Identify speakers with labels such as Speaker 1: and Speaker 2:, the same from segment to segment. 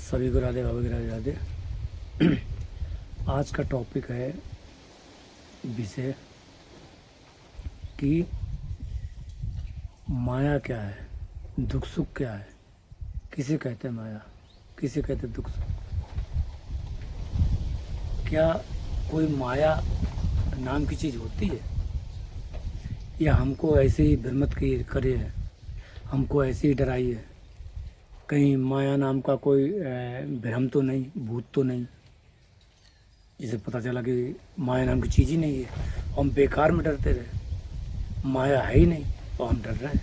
Speaker 1: सभी को राधे बाबा की राधे राधे। आज का टॉपिक है विषय कि माया क्या है, दुख सुख क्या है। किसे कहते हैं माया, किसे कहते हैं दुख सुख। क्या कोई माया नाम की चीज़ होती है, या हमको ऐसे ही भ्रमित करे है, हमको ऐसे ही डराई है। कहीं माया नाम का कोई भ्रम तो नहीं, भूत तो नहीं, जिसे पता चला कि माया नाम की चीज़ ही नहीं है। हम बेकार में डरते रहे, माया है ही नहीं और हम डर रहे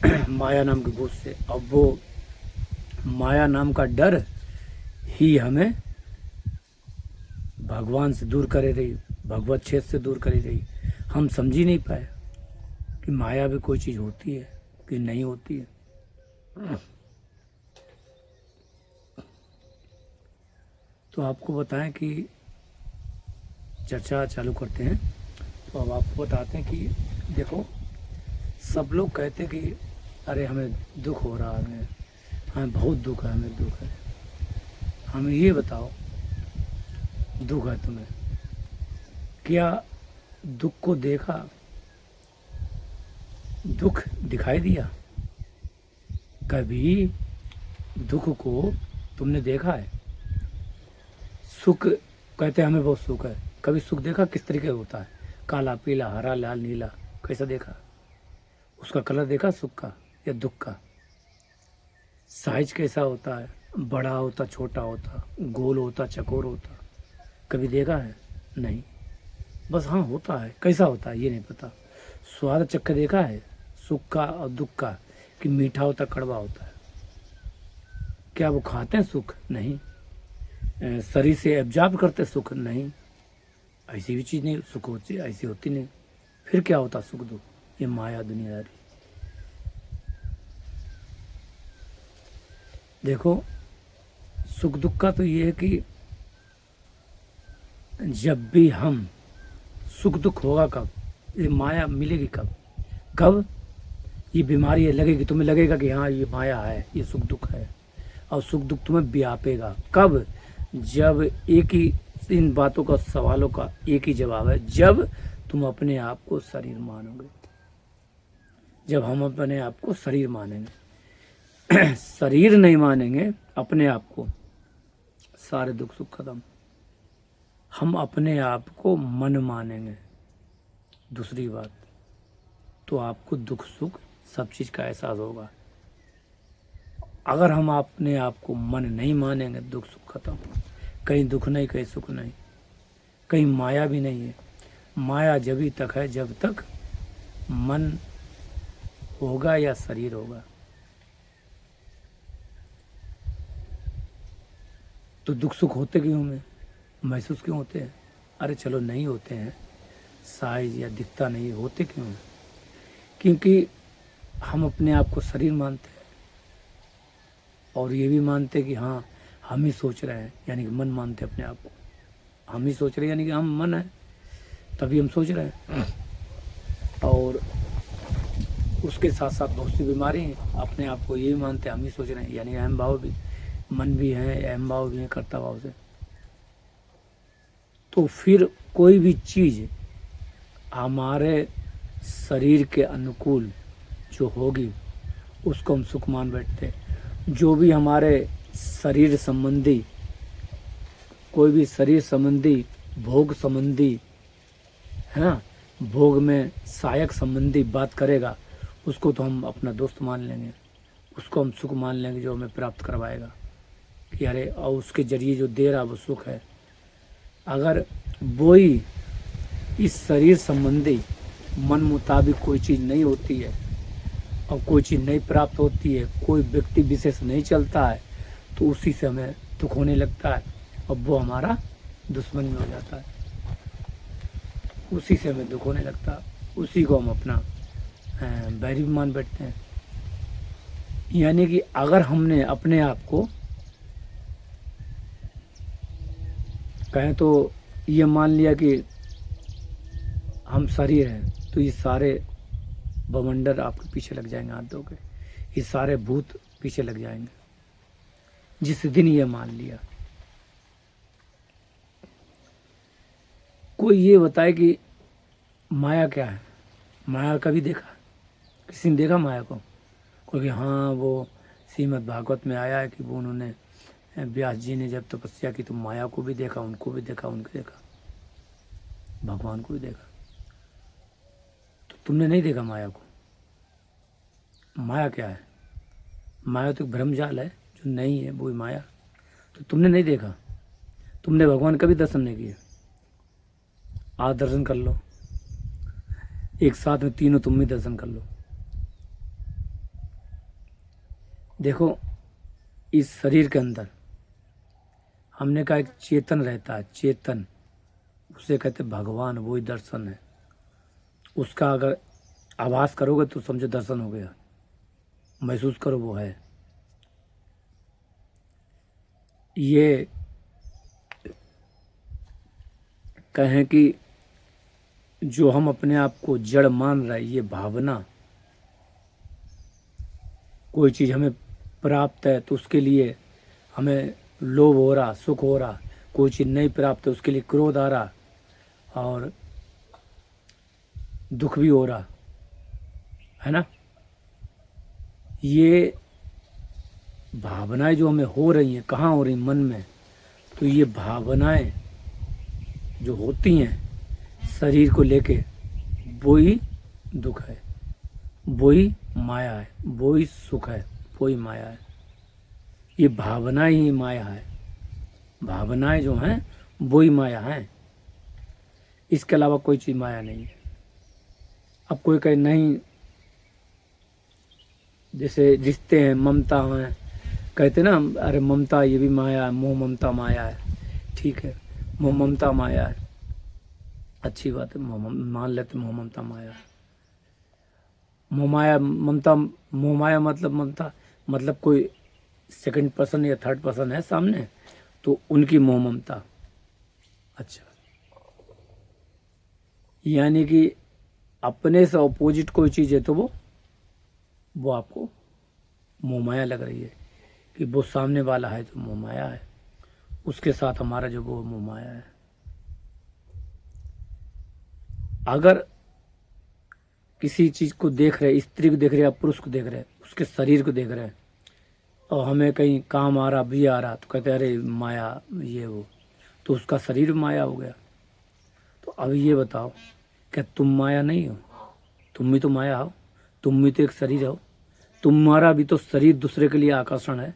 Speaker 1: हैं माया नाम की भूत से। अब वो माया नाम का डर ही हमें भगवान से दूर करे रही, भगवत क्षेत्र से दूर करे रही। हम समझ ही नहीं पाए कि माया भी कोई चीज़ होती है कि नहीं होती है। तो आपको बताएं कि चर्चा चालू करते हैं। तो अब आपको बताते हैं कि देखो, सब लोग कहते हैं कि अरे हमें दुख हो रहा है, हमें बहुत दुख है, हमें दुख है। हमें ये बताओ, दुख है तुम्हें, क्या दुख को देखा, दुख दिखाई दिया? कभी दुख को तुमने देखा है? सुख कहते हैं हमें बहुत सुख है, कभी सुख देखा किस तरीके का होता है? काला, पीला, हरा, लाल, नीला, कैसा देखा? उसका कलर देखा सुख का या दुख का? साइज कैसा होता है, बड़ा होता, छोटा होता, गोल होता, चकोर होता, कभी देखा है? नहीं। बस हाँ होता है, कैसा होता है ये नहीं पता। स्वाद चक्कर देखा है सुख का और दुख का, कि मीठा होता, कड़वा होता है? क्या वो खाते हैं सुख? नहीं। शरीर से एब्जॉर्ब करते सुख? नहीं। ऐसी भी चीज़ नहीं सुख होती, ऐसी होती नहीं। फिर क्या होता सुख दुख? ये माया दुनियादारी। देखो, सुख दुख का तो ये है कि जब भी हम सुख दुख होगा कब, ये माया मिलेगी कब? कब ये बीमारी है लगेगी, तुम्हें लगेगा कि हाँ ये माया है, ये सुख दुख है, और सुख दुख तुम्हें व्यापेगा कब? जब एक ही इन बातों का, सवालों का एक ही जवाब है, जब तुम अपने आप को शरीर मानोगे। जब हम अपने आप को शरीर मानेंगे शरीर नहीं मानेंगे अपने आप को, सारे दुख सुख खत्म। हम अपने आप को मन मानेंगे, दूसरी बात, तो आपको दुख सुख सब चीज़ का एहसास होगा। अगर हम अपने आप को मन नहीं मानेंगे, दुख सुख खत्म। कहीं दुख नहीं, कहीं सुख नहीं, कहीं माया भी नहीं है। माया जब तक है जब तक मन होगा या शरीर होगा। तो दुख सुख होते क्यों हमें, महसूस क्यों होते हैं? अरे चलो नहीं होते हैं, साइज या दिखता नहीं, होते क्यों हैं? क्योंकि हम अपने आप को शरीर मानते हैं, और ये भी मानते हैं कि हाँ हम ही सोच रहे हैं, यानी कि मन मानते हैं अपने आप को। हम ही सोच रहे हैं, यानी कि हम मन है, तभी हम सोच रहे हैं। और उसके साथ साथ बहुत सी बीमारी हैं, अपने आप को ये भी मानते हैं हम ही सोच रहे हैं, यानी अहम भाव भी, मन भी है, अहम भाव भी है, कर्ता भाव से। तो फिर कोई भी चीज़ हमारे शरीर के अनुकूल जो होगी उसको हम सुख मान बैठते हैं। जो भी हमारे शरीर संबंधी, कोई भी शरीर संबंधी, भोग संबंधी, है ना, भोग में सहायक संबंधी बात करेगा, उसको तो हम अपना दोस्त मान लेंगे, उसको हम सुख मान लेंगे, जो हमें प्राप्त करवाएगा कि अरे, और उसके जरिए जो दे रहा वो सुख है। अगर वो ही इस शरीर संबंधी मन मुताबिक कोई चीज़ नहीं होती है, और कोई चीज़ नहीं प्राप्त होती है, कोई व्यक्ति विशेष नहीं चलता है, तो उसी से हमें दुख होने लगता है, और वो हमारा दुश्मन में हो जाता है। उसी से हमें दुख होने लगता है, उसी को हम अपना बैरी भी मान बैठते हैं। यानी कि अगर हमने अपने आप को कहें तो ये मान लिया कि हम शरीर हैं, तो ये सारे बवंडर आपके पीछे लग जाएंगे हाथ धो के, ये सारे भूत पीछे लग जाएंगे। जिस दिन ये मान लिया। कोई ये बताए कि माया क्या है? माया कभी देखा? किसी ने देखा माया को? कोई कि हाँ वो श्रीमद् भागवत में आया है कि वो उन्होंने व्यास जी ने जब तपस्या की तो माया को भी देखा, उनको भी देखा, उनको देखा, भगवान को भी देखा। तो तुमने नहीं देखा माया को? माया क्या है? माया तो एक भ्रमजाल है, जो नहीं है वो माया। तो तुमने नहीं देखा, तुमने भगवान कभी दर्शन नहीं किए। आज दर्शन कर लो, एक साथ में तीनों तुम भी दर्शन कर लो। देखो, इस शरीर के अंदर हमने कहा एक चेतन रहता है, चेतन, उसे कहते भगवान, वही दर्शन है। उसका अगर आभास करोगे तो समझो दर्शन हो गया, महसूस करो वो है। ये कहें कि जो हम अपने आप को जड़ मान रहे, ये भावना, कोई चीज़ हमें प्राप्त है तो उसके लिए हमें लोभ हो रहा, सुख हो रहा, कोई चीज़ नहीं प्राप्त है उसके लिए क्रोध आ रहा और दुख भी हो रहा है ना। ये भावनाएं जो हमें हो रही हैं, कहाँ हो रही? मन में। तो ये भावनाएं जो होती हैं शरीर को लेके, वो ही दुख है, वो ही माया है, वो ही सुख है, वो ही माया है। ये भावनाएं ही माया है, भावनाएं जो हैं वो ही माया है, इसके अलावा कोई चीज़ माया नहीं है। अब कोई कहे नहीं, जैसे रिश्ते हैं, ममता हैं, कहते ना अरे ममता ये भी माया है, मोह ममता माया है। ठीक है, मोह ममता माया है, अच्छी बात है, मान लेते मोह ममता माया है। मोह माया ममता, मोह माया मतलब ममता, मतलब कोई सेकंड पर्सन या थर्ड पर्सन है सामने तो उनकी मोह ममता। अच्छा, यानी कि अपने से अपोजिट कोई चीज़ है तो वो आपको मोह माया लग रही है कि वो सामने वाला है तो मोह माया है, उसके साथ हमारा जो वो मोह माया है। अगर किसी चीज़ को देख रहे, स्त्री को देख रहे या पुरुष को देख रहे, उसके शरीर को देख रहे हैं और हमें कहीं काम आ रहा, भी आ रहा, तो कहते हैं अरे माया ये वो, तो उसका शरीर माया हो गया। तो अब ये बताओ, क्या तुम माया नहीं हो? तुम भी तो माया हो, तुम भी तो एक शरीर हो, तुम्हारा भी तो शरीर दूसरे के लिए आकर्षण है।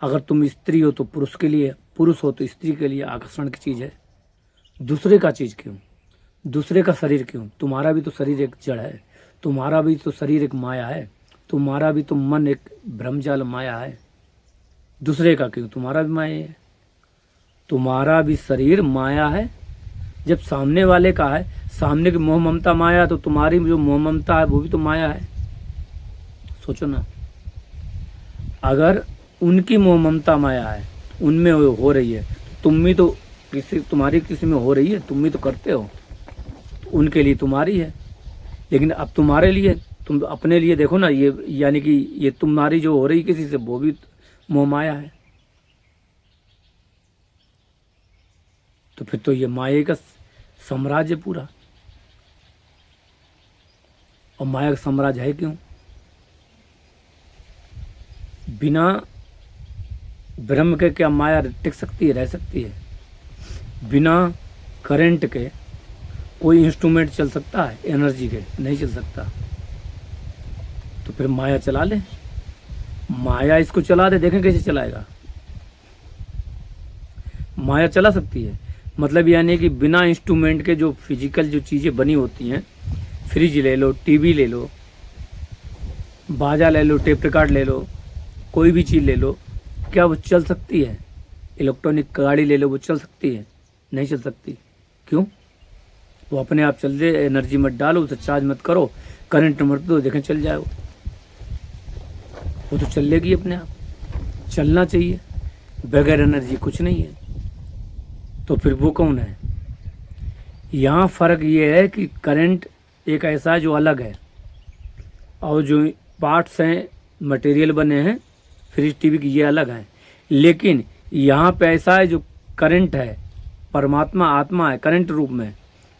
Speaker 1: अगर तुम स्त्री हो तो पुरुष के लिए, पुरुष हो तो स्त्री के लिए आकर्षण की चीज़ है। दूसरे का चीज़ क्यों? दूसरे का शरीर क्यों? तुम्हारा भी तो शरीर एक जड़ है, तुम्हारा भी तो शरीर एक माया है, तुम्हारा भी तो मन एक भ्रमजाल माया है। दूसरे का क्यों? तुम्हारा भी माया है, तुम्हारा भी शरीर माया है। जब सामने वाले का है, सामने की मोह ममता माया, तो तुम्हारी जो मोह ममता है वो भी तो माया है। सोचो ना, अगर उनकी मोह ममता माया है, उनमें हो रही है, तुम भी तो किसी, तुम्हारी किसी में हो रही है, तुम भी तो करते हो, तो उनके लिए तुम्हारी है। लेकिन अब तुम्हारे लिए, तुम अपने लिए देखो ना, ये यानी कि ये तुम्हारी जो हो रही किसी से, वो भी मोह माया है। तो फिर तो ये माया का साम्राज्य पूरा। और माया का साम्राज्य है क्यों? बिना ब्रह्म के क्या माया टिक सकती है, रह सकती है? बिना करंट के कोई इंस्ट्रूमेंट चल सकता है? एनर्जी के नहीं चल सकता। तो फिर माया चला ले, माया इसको चला दे, देखें कैसे चलाएगा। माया चला सकती है, मतलब यानी कि बिना इंस्ट्रूमेंट के जो फिजिकल जो चीज़ें बनी होती हैं, फ्रिज ले लो, टीवी ले लो, बाजा ले लो, टेप रिकॉर्ड ले लो, कोई भी चीज़ ले लो, क्या वो चल सकती है? इलेक्ट्रॉनिक गाड़ी ले लो, वो चल सकती है? नहीं चल सकती। क्यों? वो अपने आप चल दे, एनर्जी मत डालो, उसे चार्ज मत करो, करंट मत दो, देखें चल जाए वो तो चल लेगी अपने आप। चलना चाहिए, बगैर एनर्जी कुछ नहीं है। तो फिर वो कौन है? यहाँ फ़र्क ये है कि करंट एक ऐसा है जो अलग है, और जो पार्ट्स हैं, मटेरियल बने हैं फ्रिज टीवी की, ये अलग हैं। लेकिन यहाँ पे ऐसा है, जो करंट है, परमात्मा आत्मा है करंट रूप में,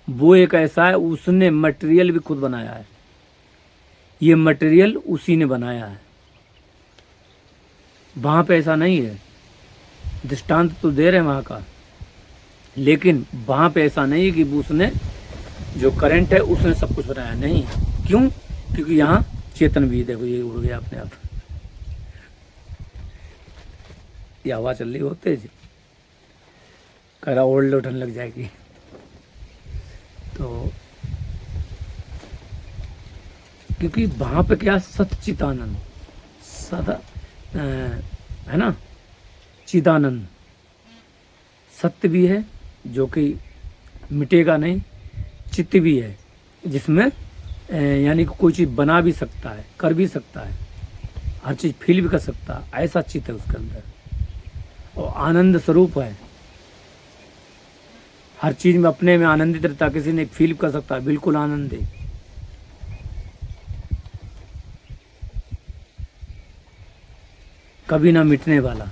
Speaker 1: वो एक ऐसा है, उसने मटेरियल भी खुद बनाया है। ये मटेरियल उसी ने बनाया है, वहाँ पे ऐसा नहीं है। दृष्टांत तो दे रहे हैं वहाँ का, लेकिन वहाँ पे ऐसा नहीं है कि उसने, जो करंट है उसने सब कुछ बनाया, नहीं। क्यों? क्योंकि यहाँ चेतन भी, देखो ये उड़ गया अपने आप, ये हवा चल रही होते जी, कह रहा ओल्ड उठन लग जाएगी। तो क्योंकि वहां पे क्या, सच्चिदानंद, सदा है ना, चिदानंद, सत्य भी है जो कि मिटेगा नहीं, चित्त भी है जिसमें यानी कि कोई चीज़ बना भी सकता है, कर भी सकता है, हर चीज़ फील भी कर सकता है, ऐसा चित्त है उसके अंदर। और आनंद स्वरूप है, हर चीज़ में अपने में आनंदित रहता, किसी ने फील कर सकता है, बिल्कुल आनंद है। कभी ना मिटने वाला।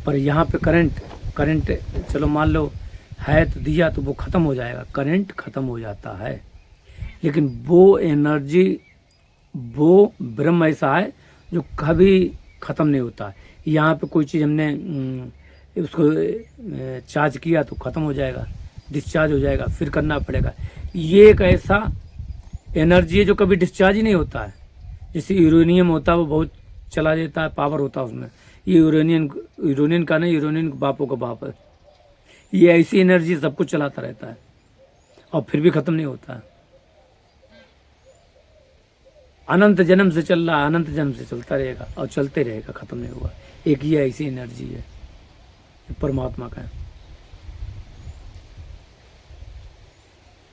Speaker 1: पर यहाँ पे करंट चलो मान लो है तो दिया, तो वो ख़त्म हो जाएगा, करंट ख़त्म हो जाता है, लेकिन वो एनर्जी, वो ब्रह्म ऐसा है जो कभी ख़त्म नहीं होता। यहाँ पे कोई चीज़ हमने उसको चार्ज किया तो ख़त्म हो जाएगा, डिस्चार्ज हो जाएगा, फिर करना पड़ेगा। ये एक ऐसा एनर्जी है जो कभी डिस्चार्ज ही नहीं होता है। जैसे यूरेनियम होता है, वो बहुत चला देता है, पावर होता है उसमें। ये यूरेनियन का नहीं, यूरेनियन बापों का बाप है। ये ऐसी एनर्जी सब कुछ चलाता रहता है और फिर भी ख़त्म नहीं होता है। अनंत जन्म से चल रहा है, अनंत जन्म से चलता रहेगा और चलते रहेगा, ख़त्म नहीं होगा। एक ये ऐसी एनर्जी है परमात्मा का।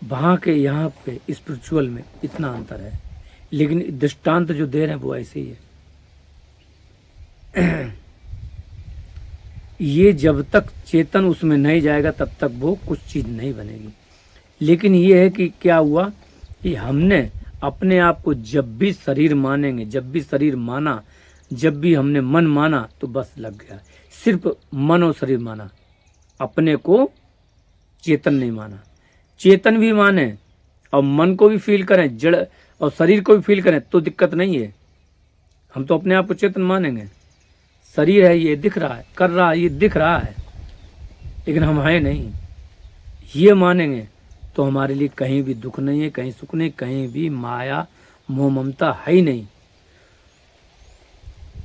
Speaker 1: वहाँ के यहाँ पे स्पिरिचुअल में इतना अंतर है, लेकिन दृष्टांत जो दे रहे हैं वो ऐसे ही है। ये जब तक चेतन उसमें नहीं जाएगा तब तक वो कुछ चीज़ नहीं बनेगी। लेकिन ये है कि क्या हुआ कि हमने अपने आप को जब भी शरीर मानेंगे, जब भी शरीर माना, जब भी हमने मन माना, तो बस लग गया। सिर्फ मन और शरीर माना, अपने को चेतन नहीं माना। चेतन भी माने और मन को भी फील करें, जड़ और शरीर को भी फील करें तो दिक्कत नहीं है। हम तो अपने आप को चेतन मानेंगे। शरीर है, ये दिख रहा है, कर रहा है, ये दिख रहा है, लेकिन हम हैं नहीं। ये मानेंगे तो हमारे लिए कहीं भी दुख नहीं है, कहीं सुख नहीं, कहीं भी माया मोह ममता है ही नहीं।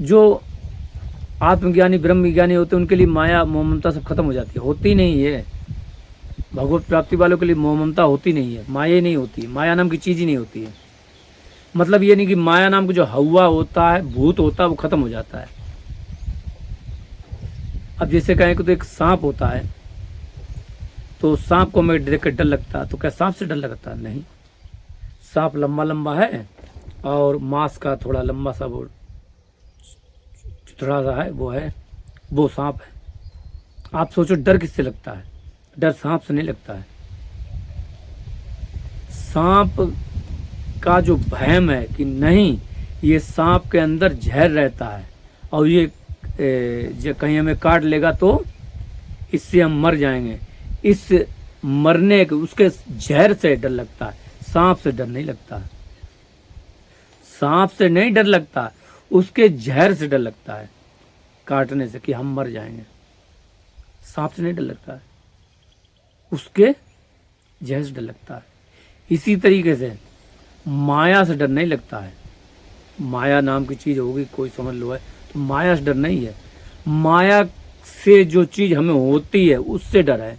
Speaker 1: जो आत्मज्ञानी ब्रह्मज्ञानी होते हैं उनके लिए माया मोह ममता सब खत्म हो जाती है, होती नहीं है। भगवत प्राप्ति वालों के लिए मोह ममता होती नहीं है, माया ही नहीं होती है, माया नाम की चीज़ ही नहीं होती है। मतलब ये नहीं कि माया नाम का जो हवा होता है, भूत होता है, वो खत्म हो जाता है। अब जैसे कहें कि तो एक सांप होता है, तो सांप को हमें देख कर डर लगता है, तो क्या सांप से डर लगता है? नहीं। सांप लंबा लंबा है और मांस का थोड़ा लंबा सा वो थोड़ा सा है, वो सांप है। आप सोचो डर किससे लगता है? डर सांप से नहीं लगता है। सांप का जो भयम है कि नहीं, ये सांप के अंदर जहर रहता है और ये जो कहीं हमें काट लेगा तो इससे हम मर जाएंगे, इस मरने के उसके जहर से डर लगता है। सांप से डर नहीं लगता, सांप से नहीं डर लगता, उसके जहर से डर लगता है, काटने से कि हम मर जाएंगे। सांप से नहीं डर लगता है, उसके जहर से डर लगता है। इसी तरीके से माया से डर नहीं लगता है। माया नाम की चीज़ होगी, कोई समझ लो है, तो माया से डर नहीं है। माया से जो चीज़ हमें होती है उससे डर है,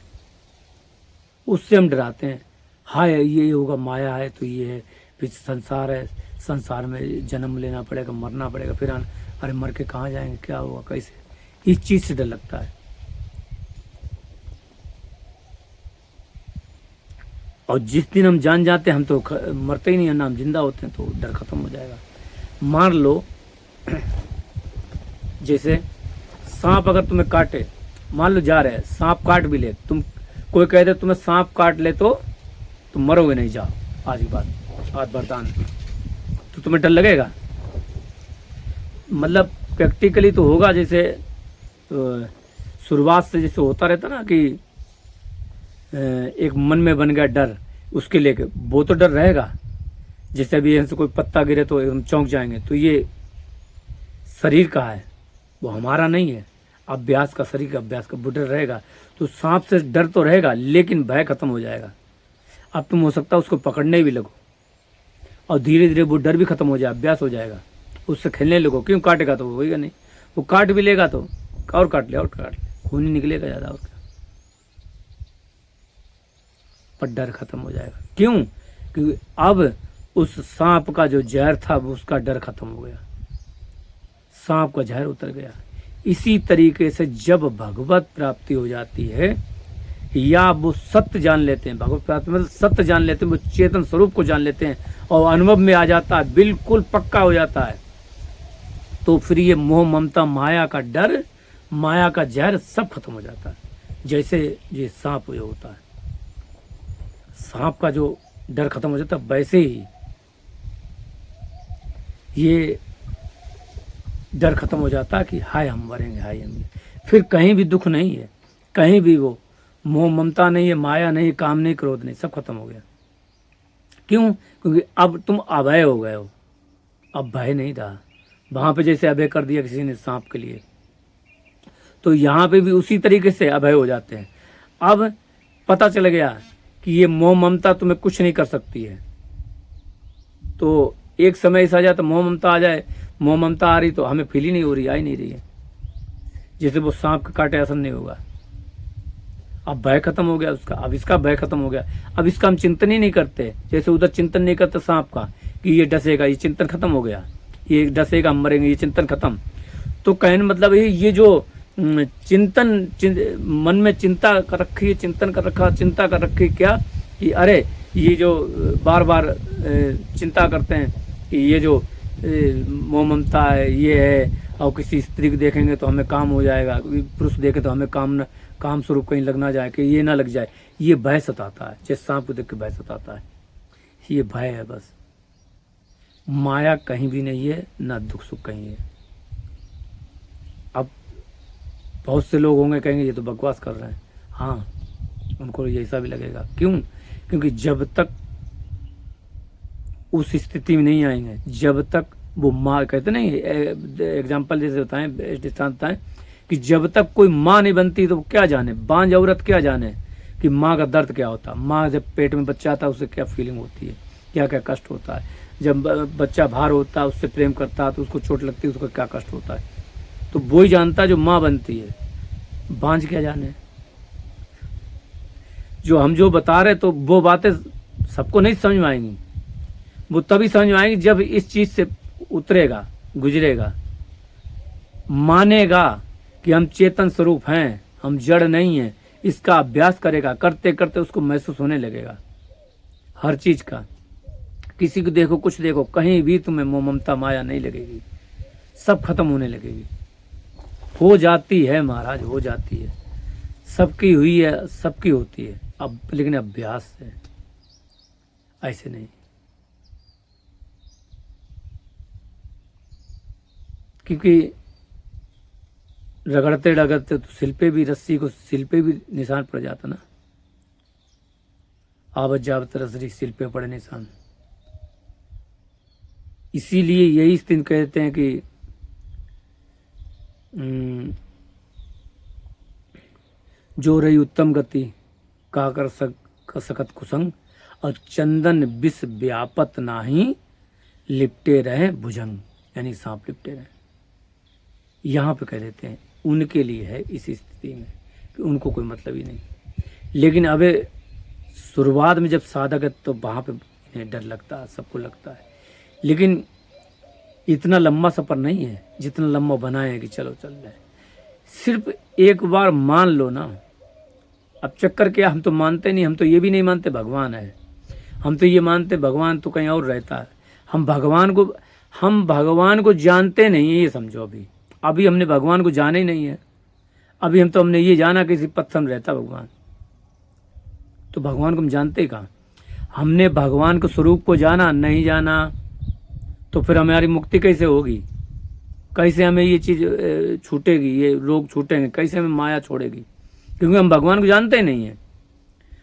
Speaker 1: उससे हम डराते हैं। हाय ये होगा, माया है तो ये है, फिर संसार है, संसार में जन्म लेना पड़ेगा, मरना पड़ेगा, फिर अरे मर के कहाँ जाएंगे, क्या होगा, कैसे, इस चीज़ से डर लगता है। और जिस दिन हम जान जाते हैं हम तो मरते ही नहीं है ना, हम जिंदा होते हैं, तो डर खत्म हो जाएगा। मान लो जैसे सांप अगर तुम्हें काटे, मान लो जा रहे हैं, सांप काट भी ले, तुम कोई कह दे तुम्हें सांप काट ले तो तुम मरोगे नहीं, जाओ आज की बात, आज बरदान, तो तुम्हें डर लगेगा? मतलब प्रैक्टिकली तो होगा। जैसे तो शुरुआत से जैसे होता रहता ना कि एक मन में बन गया डर उसके लेके, वो तो डर रहेगा। जैसे अभी यहाँ से कोई पत्ता गिरे तो हम चौंक जाएंगे, तो ये शरीर का है, वो हमारा नहीं है। अभ्यास का, शरीर का अभ्यास का वो डर रहेगा। तो सांप से डर तो रहेगा लेकिन भय खत्म हो जाएगा। अब तुम हो सकता है उसको पकड़ने भी लगो और धीरे धीरे वो डर भी खत्म हो जाए, अभ्यास हो जाएगा, उससे खेलने लगो। क्यों काटेगा तो वो होगा नहीं, वो काट भी लेगा तो और काट ले, खून ही निकलेगा ज़्यादा और क्या, पर डर खत्म हो जाएगा। क्यों? क्योंकि अब उस सांप का जो जहर था वो उसका डर खत्म हो गया, सांप का जहर उतर गया। इसी तरीके से जब भगवत प्राप्ति हो जाती है या वो सत्य जान लेते हैं, भगवत प्राप्ति मतलब सत्य जान लेते हैं, वो चेतन स्वरूप को जान लेते हैं और अनुभव में आ जाता है, बिल्कुल पक्का हो जाता है, तो फिर ये मोह ममता माया का डर, माया का जहर सब खत्म हो जाता है। जैसे ये सांप ये होता है, सांप का जो डर खत्म हो जाता है, वैसे ही ये डर खत्म हो जाता है कि हाय हम मरेंगे, हाय हम। फिर कहीं भी दुख नहीं है, कहीं भी वो मोह ममता नहीं है, माया नहीं, काम नहीं, क्रोध नहीं, सब खत्म हो गया। क्यों? क्योंकि अब तुम अभय हो गए हो, अब भय नहीं रहा। वहां पे जैसे अभय कर दिया किसी ने सांप के लिए, तो यहाँ पे भी उसी तरीके से अभय हो जाते हैं। अब पता चल गया कि ये मोह ममता तुम्हें कुछ नहीं कर सकती है। तो एक समय ऐसा आ जाए तो मोह ममता आ जाए, मोह ममता आ रही तो हमें फील ही नहीं हो रही, आ ही नहीं रही है, जैसे वो सांप के काटे असर नहीं होगा। अब भय खत्म हो गया उसका, अब इसका भय खत्म हो गया। अब इसका हम चिंतन ही नहीं करते, जैसे उधर चिंतन नहीं करते सांप का कि ये डसेगा, ये चिंतन खत्म हो गया, ये डसेगा हम मरेंगे, ये चिंतन खत्म। तो कहने मतलब ये जो मन में चिंता कर रखी है, चिंतन कर रखा, चिंता कर रखी क्या कि अरे ये जो बार बार चिंता करते हैं कि ये जो मोह ममता है ये है, और किसी स्त्री को देखेंगे तो हमें काम हो जाएगा, पुरुष देखे तो हमें काम स्वरूप कहीं लग ना जाए, कि ये ना लग जाए, ये भय सताता है। जैसे सांप को देख के भय सताता है, ये भय है बस। माया कहीं भी नहीं है, ना दुख सुख कहीं है। अब बहुत से लोग होंगे कहेंगे ये तो बकवास कर रहे हैं, हाँ उनको ऐसा भी लगेगा। क्यों? क्योंकि जब तक उस स्थिति में नहीं आएंगे, जब तक वो माँ कहते नहीं, एग्जाम्पल जैसे बताएं, दृष्टांत बताएं कि जब तक कोई माँ नहीं बनती तो क्या जाने, बांझ औरत क्या जाने कि माँ का दर्द क्या होता है। माँ जब पेट में बच्चा आता है उससे क्या फीलिंग होती है, क्या क्या कष्ट होता है। जब बच्चा बाहर होता है, उससे प्रेम करता है तो उसको चोट लगती है, उसका क्या कष्ट होता है। तो वो ही जानता है जो माँ बनती है, बांझ क्या जाने। जो हम जो बता रहे तो वो बातें सबको नहीं समझ में आएंगी, वो तभी समझ में आएंगी जब इस चीज से उतरेगा, गुजरेगा, मानेगा कि हम चेतन स्वरूप हैं, हम जड़ नहीं हैं। इसका अभ्यास करेगा, करते करते उसको महसूस होने लगेगा हर चीज का। किसी को देखो, कुछ देखो, कहीं भी तुम्हें मोह ममता माया नहीं लगेगी, सब खत्म होने लगेगी। हो जाती है महाराज, हो जाती है, सबकी हुई है, सबकी होती है, अब लेकिन अभ्यास से, ऐसे नहीं। क्योंकि रगड़ते रगड़ते तो सिल पे भी, रस्सी को सिल पे भी निशान पड़ जाता ना, आवत जावत रसरी सिल पे पड़े निशान। इसीलिए यही दिन कहते हैं कि जो रही उत्तम गति का कर सकत कुसंग, और चंदन विष व्यापत नाही, लिपटे रहे भुजंग, यानी सांप लिपटे रहे। यहाँ पे कह देते हैं उनके लिए है इस स्थिति में कि उनको कोई मतलब ही नहीं। लेकिन अबे शुरुआत में जब साधक है तो वहाँ पे इन्हें डर लगता है, सबको लगता है। लेकिन इतना लंबा सफ़र नहीं है जितना लंबा बनाए हैं कि चलो चल रहे। सिर्फ एक बार मान लो ना। अब चक्कर क्या, हम तो मानते नहीं, हम तो ये भी नहीं मानते भगवान है, हम तो ये मानते भगवान तो कहीं और रहता है। हम भगवान को जानते नहीं है, ये समझो। अभी हमने भगवान को जाना ही नहीं है। अभी हमने ये जाना किसी पत्थर में रहता भगवान, तो भगवान को हम जानते ही कहाँ। हमने भगवान के स्वरूप को जाना नहीं, जाना तो फिर हमारी मुक्ति कैसे होगी, कैसे हमें ये चीज़ छूटेगी, ये रोग छूटेंगे, कैसे हमें माया छोड़ेगी, क्योंकि हम भगवान को जानते ही नहीं हैं।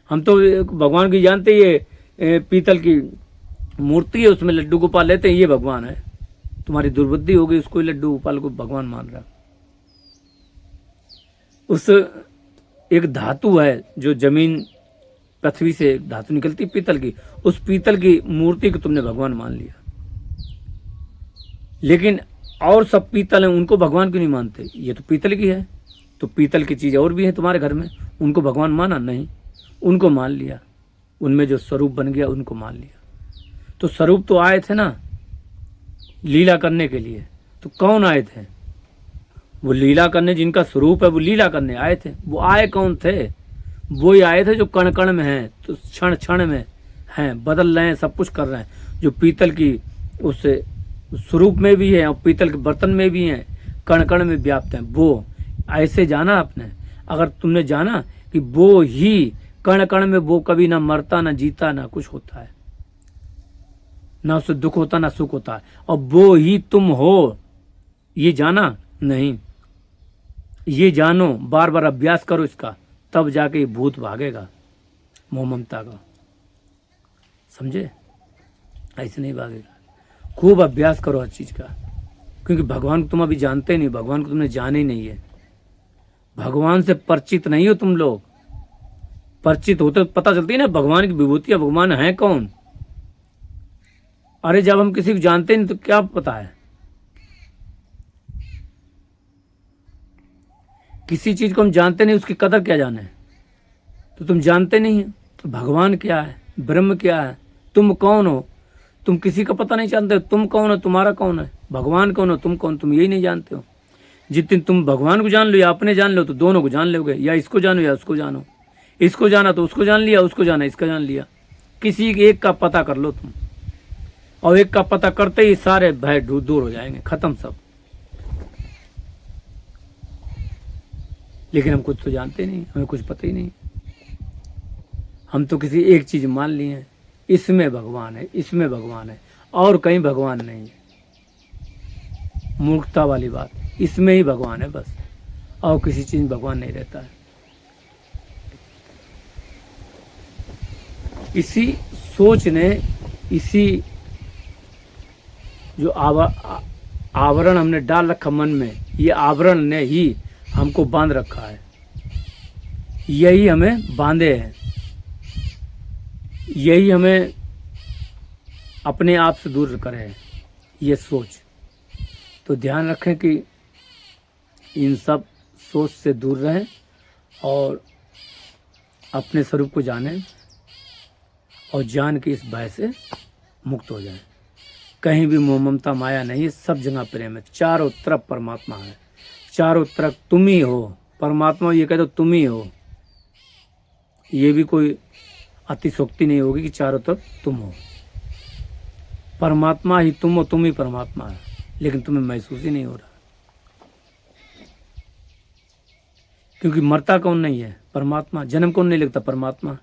Speaker 1: हम तो भगवान को जानते ही ये पीतल की मूर्ति है, उसमें लड्डू गोपाल लेते हैं, ये भगवान है। तुम्हारी दुर्बुद्धि हो गई, उसको लड्डू गोपाल को भगवान मान रहा। उस एक धातु है जो जमीन पृथ्वी से एक धातु निकलती पीतल की, उस पीतल की मूर्ति को तुमने भगवान मान लिया। लेकिन और सब पीतल हैं, उनको भगवान क्यों नहीं मानते? ये तो पीतल की है, तो पीतल की चीज़ और भी है तुम्हारे घर में, उनको भगवान माना नहीं, उनको मान लिया, उनमें जो स्वरूप बन गया उनको मान लिया। तो स्वरूप तो आए थे ना लीला करने के लिए, तो कौन आए थे? वो लीला करने, जिनका स्वरूप है वो लीला करने आए थे। वो आए कौन थे? वो ही आए थे जो कण कण में हैं, तो क्षण क्षण में हैं, बदल रहे हैं, सब कुछ कर रहे हैं, जो पीतल की उस स्वरूप में भी है और पीतल के बर्तन में भी हैं, कण कण में व्याप्त हैं। वो ऐसे जाना आपने, अगर तुमने जाना कि वो ही कण कण में, वो कभी ना मरता ना जीता ना कुछ होता है, ना उससे दुख होता ना सुख होता है, और वो ही तुम हो, ये जाना नहीं। ये जानो, बार बार अभ्यास करो इसका, तब जाके ये भूत भागेगा मोह ममता का, समझे? ऐसे नहीं भागेगा। खूब अभ्यास करो हर चीज का, क्योंकि भगवान को तुम अभी जानते नहीं, भगवान को तुमने जाने ही नहीं है, भगवान से परिचित नहीं हो तुम लोग। परिचित होते तो पता चलती है ना भगवान की विभूतियां, भगवान है कौन। अरे जब हम किसी को जानते नहीं तो क्या पता है? किसी चीज को हम जानते नहीं, उसकी कदर क्या जाने? तो तुम जानते नहीं है भगवान क्या है, ब्रह्म क्या है, तुम कौन हो। तुम किसी का पता नहीं जानते, तुम कौन हो, तुम्हारा कौन है, भगवान कौन हो, तुम कौन, तुम यही नहीं जानते हो। जिस दिन तुम भगवान को जान लो या अपने जान लो, तो दोनों को जान लोगे, या इसको जानो या उसको जानो। इसको जाना तो उसको जान लिया, उसको जाना इसका जान लिया। किसी एक का पता कर लो तुम, और एक का पता करते ही सारे भय दूर हो जाएंगे, खत्म सब। लेकिन हम कुछ तो जानते नहीं, हमें कुछ पता ही नहीं। हम तो किसी एक चीज मान लिए हैं, इसमें भगवान है, इसमें भगवान है, और कहीं भगवान नहीं है। मूर्खता वाली बात, इसमें ही भगवान है बस, और किसी चीज में भगवान नहीं रहता है। इसी सोच ने, इसी जो आवरण हमने डाल रखा मन में, ये आवरण ने ही हमको बांध रखा है, यही हमें बांधे हैं, यही हमें अपने आप से दूर करे है, ये सोच। तो ध्यान रखें कि इन सब सोच से दूर रहें और अपने स्वरूप को जानें, और जान के इस भय से मुक्त हो जाएं। कहीं भी मोह ममता माया नहीं है, सब जगह प्रेम है, चारों तरफ परमात्मा है, चारों तरफ तुम ही हो। परमात्मा ये कह दो तुम ही हो, ये भी कोई अतिशोक्ति नहीं होगी कि चारों तरफ तुम हो। परमात्मा ही तुम हो, तुम ही परमात्मा है, लेकिन तुम्हें महसूस ही नहीं हो रहा, क्योंकि मरता कौन नहीं है? परमात्मा। जन्म कौन नहीं लगता? परमात्मा।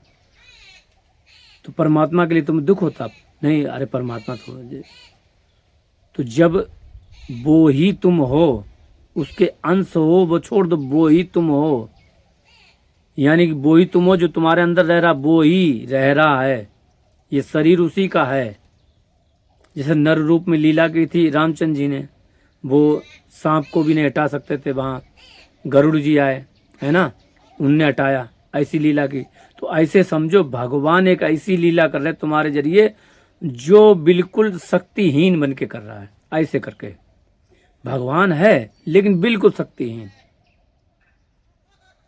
Speaker 1: तो परमात्मा के लिए तुम्हें दुख होता नहीं? अरे परमात्मा तो जब वो ही तुम हो, उसके अंश हो, वो छोड़ दो, वो ही तुम हो, यानी कि वो ही तुम हो जो तुम्हारे अंदर रह रहा, वो ही रह रहा है, ये शरीर उसी का है। जैसे नर रूप में लीला की थी रामचंद्र जी ने, वो सांप को भी नहीं हटा सकते थे, वहाँ गरुड़ जी आए, है ना, उनने हटाया, ऐसी लीला की। तो ऐसे समझो भगवान एक ऐसी लीला कर रहे तुम्हारे जरिए जो बिल्कुल शक्तिहीन बन के कर रहा है। ऐसे करके भगवान है लेकिन बिल्कुल शक्तिहीन,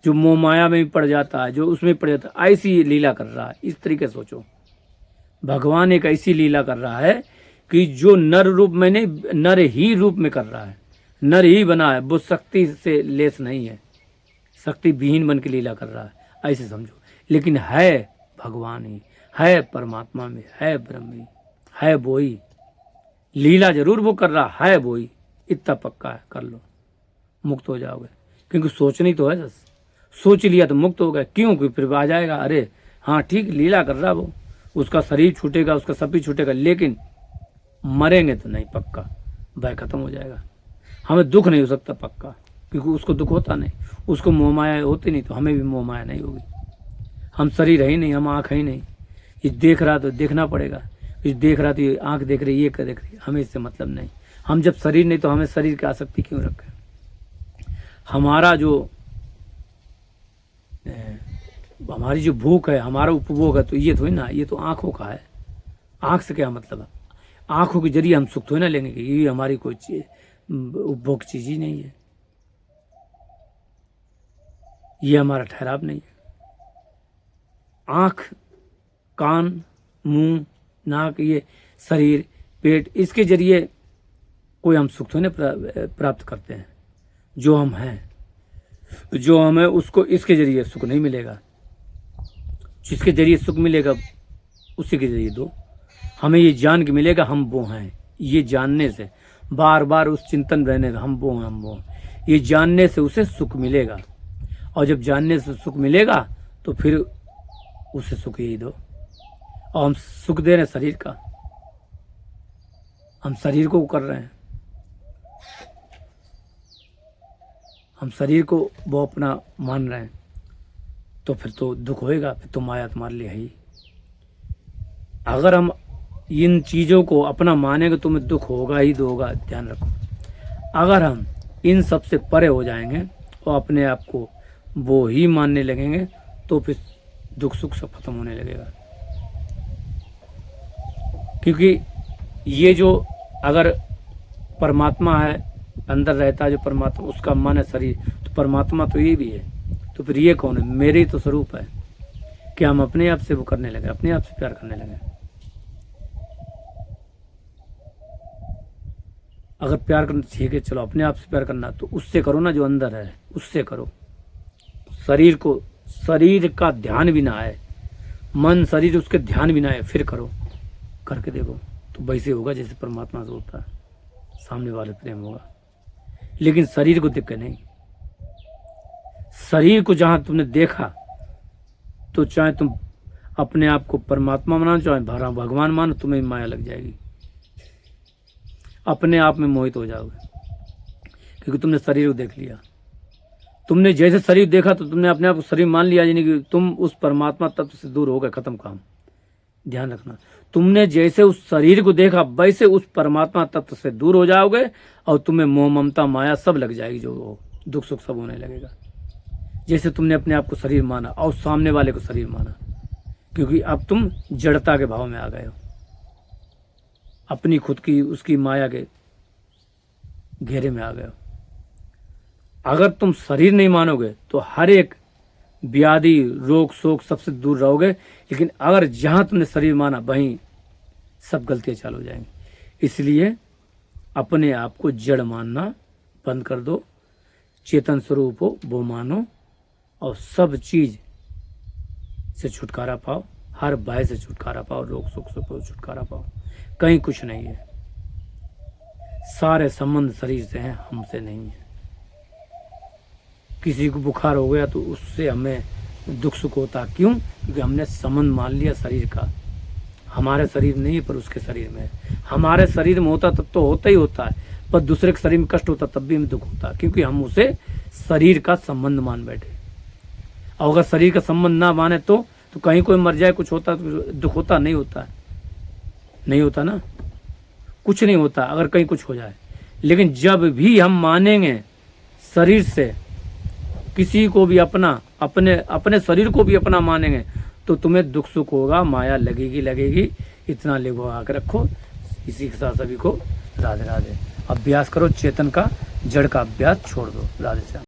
Speaker 1: जो मोह माया में भी पड़ जाता है, जो उसमें पड़ जाता है, ऐसी लीला कर रहा है। इस तरीके से सोचो, भगवान एक ऐसी लीला कर रहा है कि जो नर रूप में नहीं, नर ही रूप में कर रहा है, नर ही बना है, वो शक्ति से लेस नहीं है, शक्ति विहीन बन के लीला कर रहा है, ऐसे समझो। लेकिन है भगवान ही, है परमात्मा में, है ब्रह्म ही, है वो ही। लीला जरूर वो कर रहा है, वो ही, इतना पक्का है, कर लो, मुक्त हो जाओगे। क्योंकि सोचनी तो है, बस सोच लिया तो मुक्त हो गए। क्यों? क्योंकि फिर आ जाएगा, अरे हाँ ठीक लीला कर रहा वो, उसका शरीर छूटेगा, उसका सब भी छूटेगा, लेकिन मरेंगे तो नहीं, पक्का, भय खत्म हो जाएगा। हमें दुख नहीं हो सकता पक्का, क्योंकि उसको दुख होता नहीं, उसको मोह माया होती नहीं, तो हमें भी मोह माया नहीं होगी। हम शरीर है ही नहीं, हम आँख है ही नहीं। ये देख रहा तो देखना पड़ेगा, ये देख रहा तो ये आँख देख रही, ये क्या देख रही, हमें इससे मतलब नहीं। हम जब शरीर नहीं तो हमें शरीर की आसक्ति क्यों रखें। हमारा जो हमारी जो भूख है, हमारा उपभोग है, तो ये थोड़ी ना, ये तो आँखों का है। आँख से क्या मतलब है, आँखों के जरिए हम सुख थोड़ी ना लेंगे, कि ये हमारी कोई उपभोग चीज ही नहीं है, ये हमारा ठहराव नहीं है। आँख, कान, मुंह, नाक, ये शरीर, पेट, इसके जरिए कोई हम सुख थोड़ी ना प्राप्त करते हैं। जो हम हैं, जो हमें उसको इसके जरिए सुख नहीं मिलेगा। जिसके जरिए सुख मिलेगा उसी के जरिए दो। हमें ये जान के मिलेगा हम वो हैं, ये जानने से, बार बार उस चिंतन रहने का हम वो हैं, हम वो हैं, ये जानने से उसे सुख मिलेगा। और जब जानने से सुख मिलेगा तो फिर उसे सुख यही दो। और हम सुख दे रहे हैं शरीर का, हम शरीर को कर रहे हैं, हम शरीर को वो अपना मान रहे हैं, तो फिर तो दुख होएगा, फिर तो माया तुम्हारे लिए है ही। अगर हम इन चीज़ों को अपना मानेंगे तो तुम्हें दुख होगा ही होगा, ध्यान रखो। अगर हम इन सब से परे हो जाएंगे और अपने आप को वो ही मानने लगेंगे तो फिर दुख सुख सब खत्म होने लगेगा। क्योंकि ये जो अगर परमात्मा है, अंदर रहता है जो परमात्मा, उसका मन है शरीर, तो परमात्मा तो ये भी है, तो फिर ये कौन है, मेरे ही तो स्वरूप है। कि हम अपने आप से वो करने लगे, अपने आप से प्यार करने लगे। अगर प्यार करना ठीक है, चलो अपने आप से प्यार करना तो उससे करो ना, जो अंदर है उससे करो। शरीर को, शरीर का ध्यान भी ना आए, मन शरीर उसके ध्यान भी ना आए, फिर करो, करके देखो तो वैसे होगा जैसे परमात्मा से होता है, सामने वाले प्रेम होगा। लेकिन शरीर को देख के नहीं, शरीर को जहां तुमने देखा तो चाहे तुम अपने आप को परमात्मा मानो, चाहे भगवान मानो, तुम्हें माया लग जाएगी, अपने आप में मोहित हो जाओगे। क्योंकि तुमने शरीर को देख लिया, तुमने जैसे शरीर देखा तो तुमने अपने आप को शरीर मान लिया, यानी कि तुम उस परमात्मा तत्व से दूर हो गए, खत्म काम। ध्यान रखना, तुमने जैसे उस शरीर को देखा वैसे उस परमात्मा तत्व से दूर हो जाओगे और तुम्हें मोह ममता माया सब लग जाएगी, जो दुख सुख सब होने लगेगा। जैसे तुमने अपने आप को शरीर माना और सामने वाले को शरीर माना, क्योंकि अब तुम जड़ता के भाव में आ गए हो, अपनी खुद की उसकी माया के घेरे में आ गए हो। अगर तुम शरीर नहीं मानोगे तो हर एक व्याधि रोग शोक सबसे दूर रहोगे। लेकिन अगर जहां तुमने शरीर माना वहीं सब गलतियां चालू हो जाएंगी। इसलिए अपने आप को जड़ मानना बंद कर दो, चेतन स्वरूप हो वो मानो, और सब चीज से छुटकारा पाओ, हर भय से छुटकारा पाओ, रोग सुख से छुटकारा पाओ। कहीं कुछ नहीं है, सारे संबंध शरीर से हैं, हमसे नहीं है। किसी को बुखार हो गया तो उससे हमें दुख सुख होता, क्यों? क्योंकि हमने संबंध मान लिया शरीर का। हमारे शरीर नहीं है पर उसके शरीर में है। हमारे शरीर में होता तब तो होता ही होता है, पर दूसरे के शरीर में कष्ट होता तब भी हमें दुख होता, क्योंकि हम उसे शरीर का संबंध मान बैठे। और अगर शरीर का संबंध ना माने तो कहीं कोई मर जाए, कुछ होता तो दुख होता? नहीं होता, नहीं होता ना, कुछ नहीं होता अगर कहीं कुछ हो जाए। लेकिन जब भी हम मानेंगे शरीर से किसी को भी अपने शरीर को भी अपना मानेंगे तो तुम्हें दुख सुख होगा, माया लगेगी। इतना लेगो आकर रखो। इसी के साथ सभी को राधे राधे। अभ्यास करो चेतन का, जड़ का अभ्यास छोड़ दो। राधे श्याम।